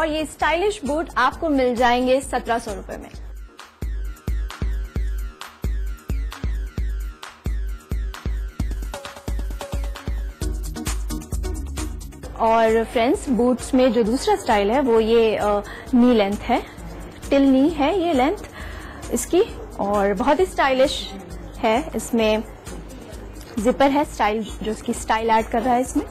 और ये stylish boot आपको मिल जाएंगे 1700 रुपए में। और फ्रेंड्स, बूट्स में जो दूसरा स्टाइल है वो ये नी लेंथ है, टिल नी है ये लेंथ इसकी, और बहुत ही स्टाइलिश है। इसमें जिपर है, स्टाइल जो इसकी स्टाइल ऐड कर रहा है इसमें।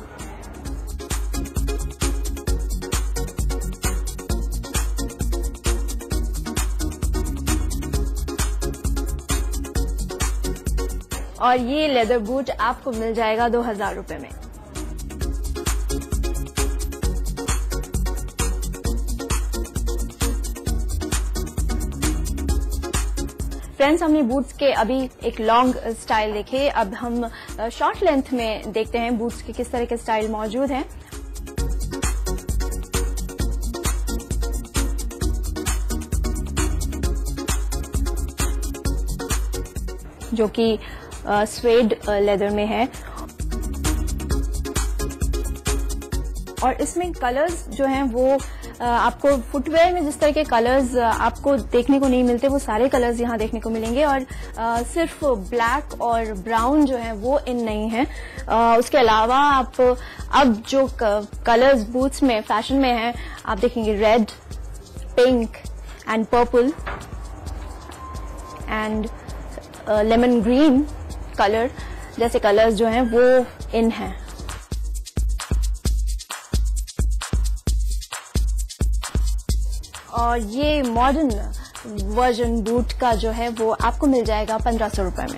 और ये लेदर बूट आपको मिल जाएगा 2000 रुपए में। फ्रेंड्स, हमने बूट्स के अभी एक लॉन्ग स्टाइल देखे, अब हम शॉर्ट लेंथ में देखते हैं बूट्स के किस तरह के स्टाइल मौजूद हैं। जो कि स्वेड लेदर में है, और इसमें कलर्स जो हैं वो आपको फुटवेयर में जिस तरह के कलर्स आपको देखने को नहीं मिलते वो सारे कलर्स यहाँ देखने को मिलेंगे, और सिर्फ ब्लैक और ब्राउन जो है वो इन नहीं है। उसके अलावा आप अब जो कलर्स बूट्स में फैशन में हैं आप देखेंगे red, pink and purple and lemon green colour जैसे कलर्स जो हैं वो इन हैं। और ये मॉडर्न वर्जन बूट का जो है वो आपको मिल जाएगा 1500 रुपए में।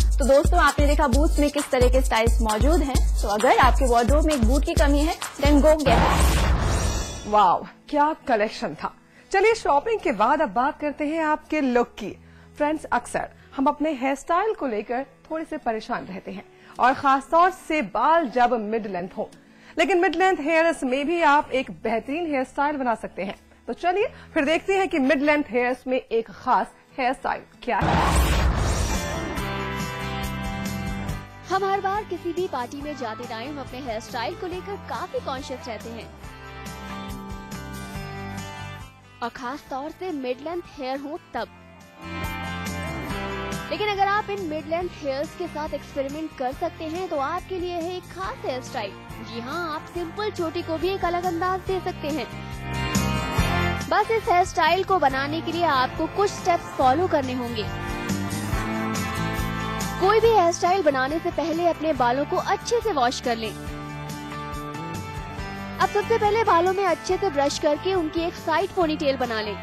तो दोस्तों, आपने देखा बूट्स में किस तरह के स्टाइल्स मौजूद हैं। तो अगर आपके वार्डरोब में एक बूट की कमी है देन गो गेट इट। वाव, क्या कलेक्शन था। चलिए शॉपिंग के बाद अब बात करते हैं आपके लुक की। फ्रेंड्स, अक्सर हम अपने हेयर स्टाइल को लेकर थोड़े से परेशान रहते हैं, और खासतौर से बाल जब मिड लेंथ हो। लेकिन मिड लेंथ हेयर्स में भी आप एक बेहतरीन हेयर स्टाइल बना सकते हैं। तो चलिए फिर देखते हैं कि मिड लेंथ हेयर्स में एक खास हेयर स्टाइल क्या है। हम हर बार किसी भी पार्टी में जाते टाइम अपने हेयर स्टाइल को लेकर काफी कॉन्शियस रहते हैं, और खास तौर से मिड लेंथ हेयर हो तब। लेकिन अगर आप इन मिड लेंथ हेयर्स के साथ एक्सपेरिमेंट कर सकते हैं तो आपके लिए है एक खास हेयर स्टाइल। जी हाँ, आप सिंपल चोटी को भी एक अलग अंदाज दे सकते हैं। बस इस हेयर स्टाइल को बनाने के लिए आपको कुछ स्टेप्स फॉलो करने होंगे। कोई भी हेयर स्टाइल बनाने से पहले अपने बालों को अच्छे से वॉश कर लें। अब सबसे पहले बालों में अच्छे से ब्रश करके उनकी एक साइड पोनीटेल बना लें।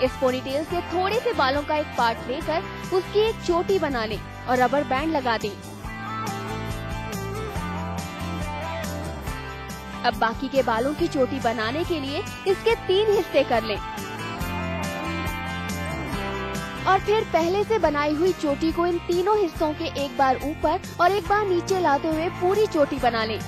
इस पोनीटेल से थोड़े से बालों का एक पार्ट लेकर उसकी एक चोटी बना लें और रबर बैंड लगा दें। अब बाकी के बालों की चोटी बनाने के लिए इसके 3 हिस्से कर लें, और फिर पहले से बनाई हुई चोटी को इन तीनों हिस्सों के एक बार ऊपर और एक बार नीचे लाते हुए पूरी चोटी बना लें।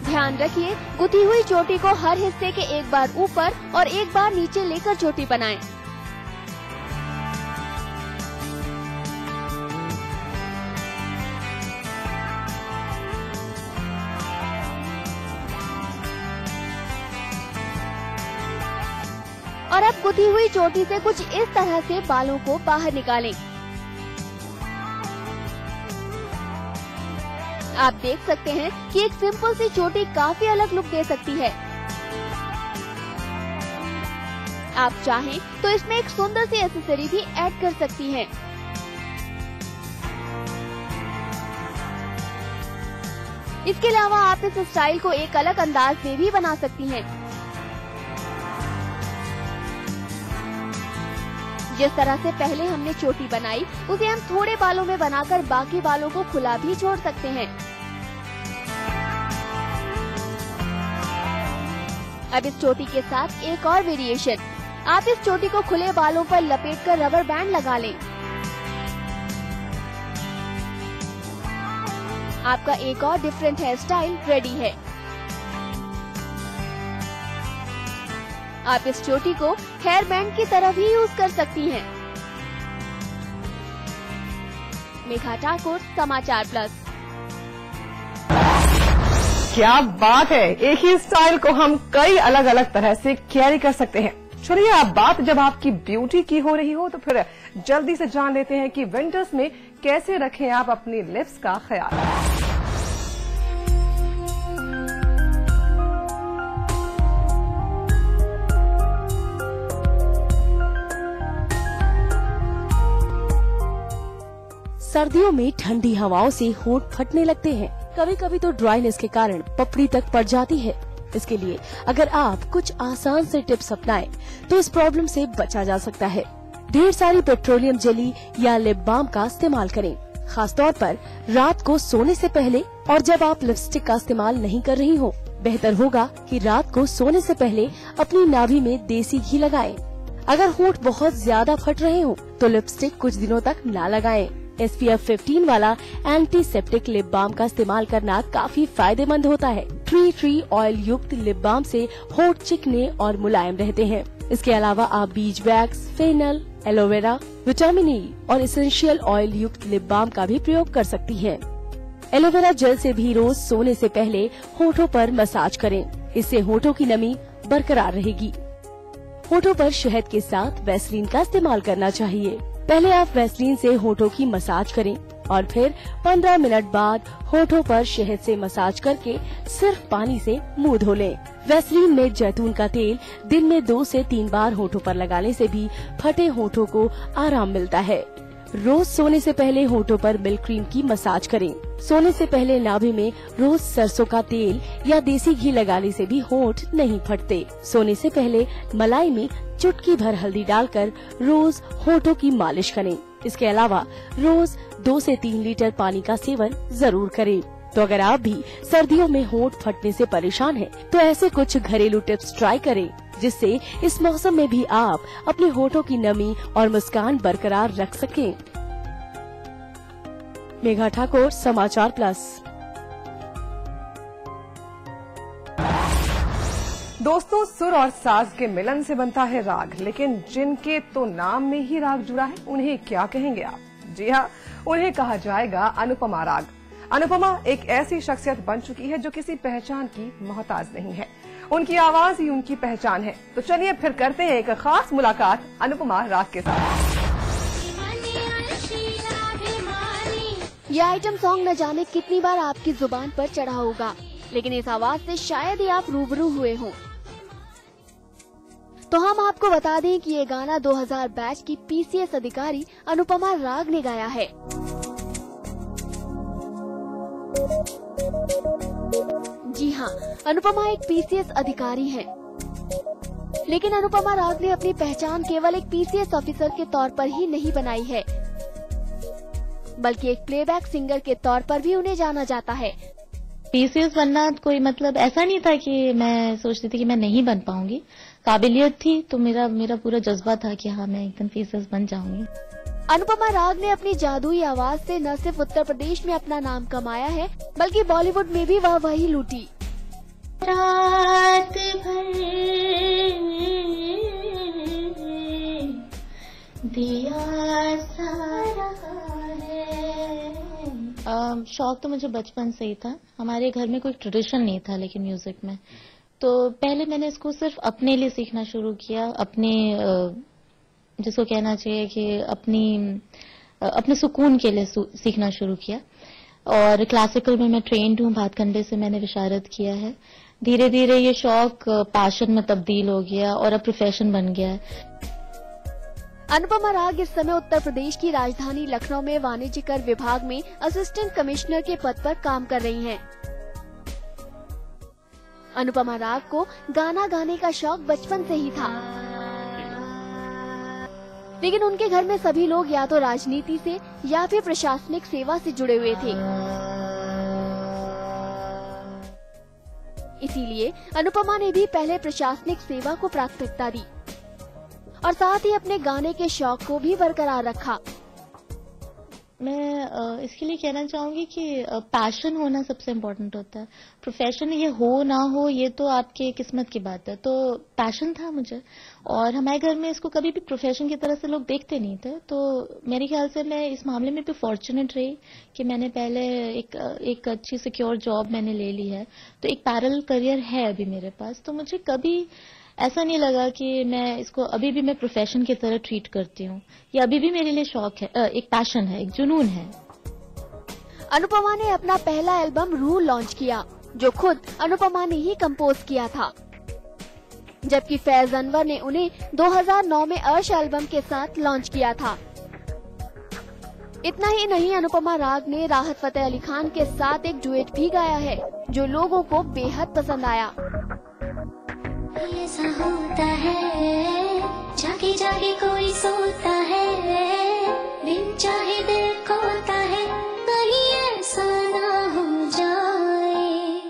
ध्यान रखिए, गुथी हुई चोटी को हर हिस्से के एक बार ऊपर और एक बार नीचे लेकर चोटी बनाएं। और अब गुथी हुई चोटी से कुछ इस तरह से बालों को बाहर निकालें। आप देख सकते हैं कि एक सिंपल सी चोटी काफी अलग लुक दे सकती है। आप चाहें तो इसमें एक सुंदर सी एक्सेसरी भी ऐड कर सकती हैं। इसके अलावा आप इस स्टाइल को एक अलग अंदाज में भी बना सकती हैं। जिस तरह से पहले हमने चोटी बनाई उसे हम थोड़े बालों में बनाकर बाकी बालों को खुला भी छोड़ सकते हैं। अब इस चोटी के साथ एक और वेरिएशन, आप इस चोटी को खुले बालों पर लपेटकर रबर बैंड लगा लें। आपका एक और डिफरेंट हेयर स्टाइल रेडी है। आप इस चोटी को हेयर बैंड की तरह भी यूज कर सकती हैं। मेघा ठाकुर, समाचार प्लस। क्या बात है, एक ही स्टाइल को हम कई अलग अलग तरह से कैरी कर सकते हैं। चलिए अब बात जब आपकी ब्यूटी की हो रही हो तो फिर जल्दी से जान लेते हैं कि विंटर्स में कैसे रखें आप अपनी लिप्स का ख्याल। सर्दियों में ठंडी हवाओं से होंठ फटने लगते हैं, कभी कभी तो ड्राइनेस के कारण पपड़ी तक पड़ जाती है। इसके लिए अगर आप कुछ आसान से टिप्स अपनाएं तो इस प्रॉब्लम से बचा जा सकता है। ढेर सारी पेट्रोलियम जेली या लिप बाम का इस्तेमाल करें, खासतौर पर रात को सोने से पहले और जब आप लिपस्टिक का इस्तेमाल नहीं कर रही हो। बेहतर होगा कि रात को सोने से पहले अपनी नाभि में देसी घी लगाएं। अगर होंठ बहुत ज्यादा फट रहे हो तो लिपस्टिक कुछ दिनों तक ना लगाएं। SPF 15 वाला एंटीसेप्टिक लिप बाम का इस्तेमाल करना काफी फायदेमंद होता है। ट्री ऑयल युक्त लिप बाम से होंठ चिकने और मुलायम रहते हैं। इसके अलावा आप beeswax, fennel, aloe vera, vitamin E और एसेंशियल ऑयल युक्त लिप बाम का भी प्रयोग कर सकती हैं। एलोवेरा जेल से भी रोज सोने से पहले होठों पर मसाज करें, इससे होठों की नमी बरकरार रहेगी। होठों पर शहद के साथ वैसलीन का इस्तेमाल करना चाहिए। पहले आप वैसलीन से होठों की मसाज करें और फिर 15 मिनट बाद होठों पर शहद से मसाज करके सिर्फ पानी से मुंह धो लें। वैसलीन में जैतून का तेल दिन में 2 से 3 बार होठों पर लगाने से भी फटे होठों को आराम मिलता है। रोज सोने से पहले होठों पर मिल्क क्रीम की मसाज करें। सोने से पहले नाभि में रोज सरसों का तेल या देसी घी लगाने से भी होठ नहीं फटते। सोने से पहले मलाई में चुटकी भर हल्दी डालकर रोज होठों की मालिश करें। इसके अलावा रोज 2 से 3 लीटर पानी का सेवन जरूर करें। तो अगर आप भी सर्दियों में होंठ फटने से परेशान हैं, तो ऐसे कुछ घरेलू टिप्स ट्राई करें, जिससे इस मौसम में भी आप अपने होठों की नमी और मुस्कान बरकरार रख सकें। मेघा ठाकुर, समाचार प्लस। दोस्तों, सुर और साज के मिलन से बनता है राग, लेकिन जिनके तो नाम में ही राग जुड़ा है उन्हें क्या कहेंगे आप? जी हाँ, उन्हें कहा जाएगा अनुपमा राग। अनुपमा एक ऐसी शख्सियत बन चुकी है जो किसी पहचान की मोहताज नहीं है। उनकी आवाज ही उनकी पहचान है। तो चलिए फिर करते हैं एक खास मुलाकात अनुपमा राग के साथ। ये आइटम सॉन्ग न जाने कितनी बार आपकी जुबान पर चढ़ा होगा, लेकिन इस आवाज से शायद ही आप रूबरू हुए हों। तो हम आपको बता दें कि ये गाना 2000 बैच की PCS अधिकारी अनुपमा राग ने गाया है। जी हाँ, अनुपमा एक PCS अधिकारी हैं। लेकिन अनुपमा राग ने अपनी पहचान केवल एक PCS ऑफिसर के तौर पर ही नहीं बनाई है, बल्कि एक प्लेबैक सिंगर के तौर पर भी उन्हें जाना जाता है। PCS बनना कोई मतलब ऐसा नहीं था कि मैं सोचती थी कि मैं नहीं बन पाऊंगी। काबिलियत थी तो मेरा पूरा जज्बा था कि हाँ, मैं एकदम PCS बन जाऊंगी। अनुपमा राग ने अपनी जादुई आवाज से न सिर्फ उत्तर प्रदेश में अपना नाम कमाया है, बल्कि बॉलीवुड में भी वाहवाही लूटी। रात भर दिया सारा है। शौक तो मुझे बचपन से ही था। हमारे घर में कोई ट्रेडिशन नहीं था लेकिन म्यूजिक में, तो पहले मैंने इसको सिर्फ अपने लिए सीखना शुरू किया, अपने जिसको कहना चाहिए कि अपने सुकून के लिए सीखना शुरू किया। और क्लासिकल में मैं ट्रेंड हूँ, भातखंडे से मैंने विशारद किया है। धीरे धीरे ये शौक पैशन में तब्दील हो गया और अब प्रोफेशन बन गया है। अनुपमा राग इस समय उत्तर प्रदेश की राजधानी लखनऊ में वाणिज्य कर विभाग में असिस्टेंट कमिश्नर के पद पर काम कर रही हैं। अनुपमा राग को गाना गाने का शौक बचपन से ही था, लेकिन उनके घर में सभी लोग या तो राजनीति से या फिर प्रशासनिक सेवा से जुड़े हुए थे। इसीलिए अनुपमा ने भी पहले प्रशासनिक सेवा को प्राथमिकता दी और साथ ही अपने गाने के शौक को भी बरकरार रखा। मैं इसके लिए कहना चाहूंगी कि पैशन होना सबसे इम्पोर्टेंट होता है। प्रोफेशन ये हो ना हो ये तो आपके किस्मत की बात है। तो पैशन था मुझे, और हमारे घर में इसको कभी भी प्रोफेशन की तरह से लोग देखते नहीं थे। तो मेरे ख्याल से मैं इस मामले में भी फॉर्चुनेट रही कि मैंने पहले एक अच्छी सिक्योर जॉब मैंने ले ली है, तो एक पैरेलल करियर है अभी मेरे पास। तो मुझे कभी ऐसा नहीं लगा कि मैं इसको अभी भी मैं प्रोफेशन की तरह ट्रीट करती हूँ। ये अभी भी मेरे लिए शौक है, एक पैशन है, एक जुनून है। अनुपमा ने अपना पहला एल्बम रूह लॉन्च किया, जो खुद अनुपमा ने ही कंपोज किया था, जबकि फैज अनवर ने उन्हें 2009 में अर्श एल्बम के साथ लॉन्च किया था। इतना ही नहीं, अनुपमा राग ने राहत फतेह अली खान के साथ एक डुएट भी गाया है, जो लोगों को बेहद पसंद आया। ऐसा होता है जागे जागे कोई सोता है, दिन चाहे दिल खोता है, कहीं ऐसा ना हो जाए।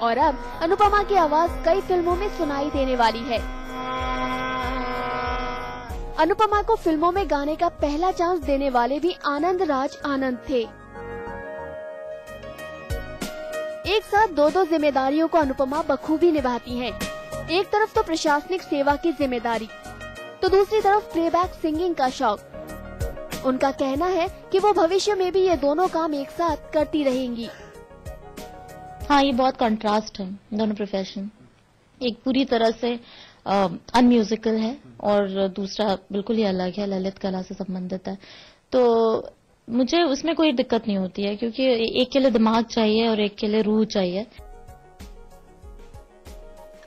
और अब अनुपमा की आवाज कई फिल्मों में सुनाई देने वाली है। अनुपमा को फिल्मों में गाने का पहला चांस देने वाले भी आनंद राज आनंद थे। एक साथ दो जिम्मेदारियों को अनुपमा बखूबी निभाती हैं। एक तरफ तो प्रशासनिक सेवा की जिम्मेदारी, तो दूसरी तरफ प्लेबैक सिंगिंग का शौक। उनका कहना है कि वो भविष्य में भी ये दोनों काम एक साथ करती रहेंगी। हाँ, ये बहुत कंट्रास्ट है दोनों प्रोफेशन। एक पूरी तरह से अनम्यूजिकल है और दूसरा बिल्कुल ही अलग है, ललित कला से संबंधित है। तो मुझे उसमें कोई दिक्कत नहीं होती है, क्योंकि एक के लिए दिमाग चाहिए और एक के लिए रूह चाहिए।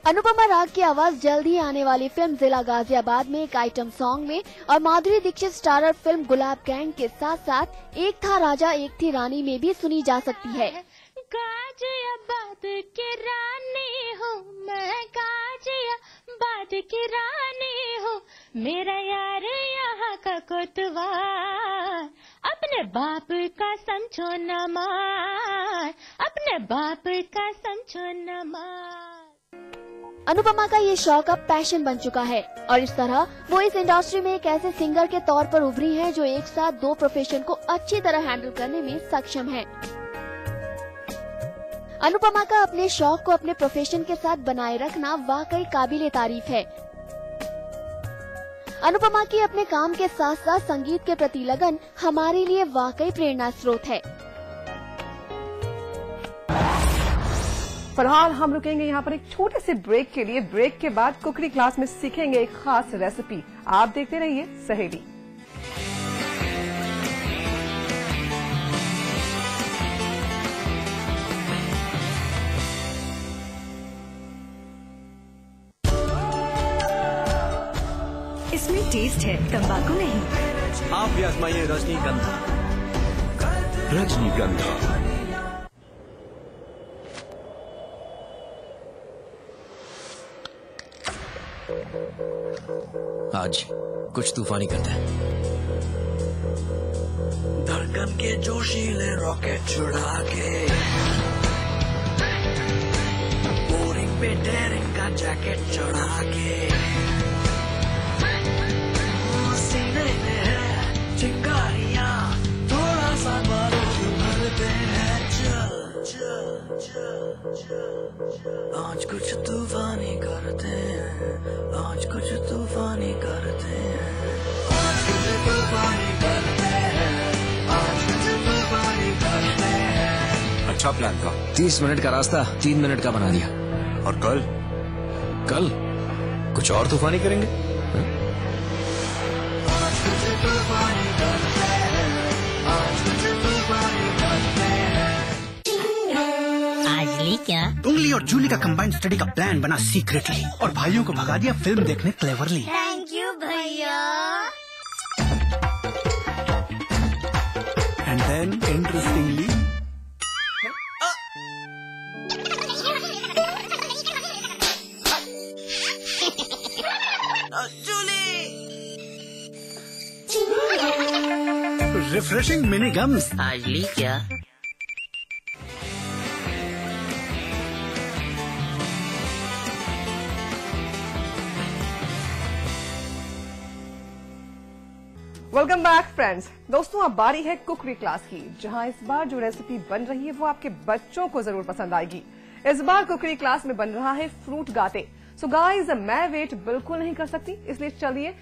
अनुपमा राग की आवाज जल्द ही आने वाली फिल्म जिला गाजियाबाद में एक आइटम सॉन्ग में और माधुरी दीक्षित स्टारर फिल्म गुलाब गैंग के साथ साथ एक था राजा एक थी रानी में भी सुनी जा सकती है। गाजियाबाद की रानी हूँ मैं, गाजियाबाद की रानी हूँ, मेरा यार यहाँ का कोतवाल, अपने बाप का समझो न मार, अपने बाप का समझो न मार। अनुपमा का ये शौक अब पैशन बन चुका है और इस तरह वो इस इंडस्ट्री में एक ऐसे सिंगर के तौर पर उभरी हैं जो एक साथ दो प्रोफेशन को अच्छी तरह हैंडल करने में सक्षम है। अनुपमा का अपने शौक को अपने प्रोफेशन के साथ बनाए रखना वाकई काबिले तारीफ है। अनुपमा की अपने काम के साथ साथ संगीत के प्रति लगन हमारे लिए वाकई प्रेरणा स्रोत है। फिलहाल हम रुकेंगे यहाँ पर एक छोटे से ब्रेक के लिए। ब्रेक के बाद कुकरी क्लास में सीखेंगे एक खास रेसिपी। आप देखते रहिए सहेली। इसमें टेस्ट है, तंबाकू नहीं। आप भी आजमाइए रजनीगंधा। रजनीगंधा आज कुछ तूफानी करते हैं। धड़कन के जोशीले रॉकेट छुड़ा के, बोरिंग पे डेरिंग का जैकेट चढ़ा के, सीने में है चिंगारियां, थोड़ा सा बारूद भरते हैं। चल चल चल चल आज कुछ तूफानी करते हैं, आज कुछ तूफानी करते हैं, आज कुछ तूफानी करते हैं, आज कुछ तूफानी करते हैं। अच्छा प्लान था। 30 मिनट का रास्ता 3 मिनट का बना दिया। और कल कुछ और तूफानी करेंगे। आज कुछ तूफानी करते हैं, आज कुछ तूफानी करते हैं। क्या उंगली और जूली का कंबाइंड स्टडी का प्लान बना सीक्रेटली और भाइयों को भगा दिया फिल्म देखने क्लेवरली। थैंक यू भैया। And then interestingly refreshing mini gums. आज ली क्या? Welcome back friends. दोस्तों अब बारी है कुकरी क्लास की, जहां इस बार जो रेसिपी बन रही है वो आपके बच्चों को जरूर पसंद आएगी। इस बार कुकरी क्लास में बन रहा है फ्रूट गाते। सो गाइस मैं वेट बिल्कुल नहीं कर सकती, इसलिए चलिए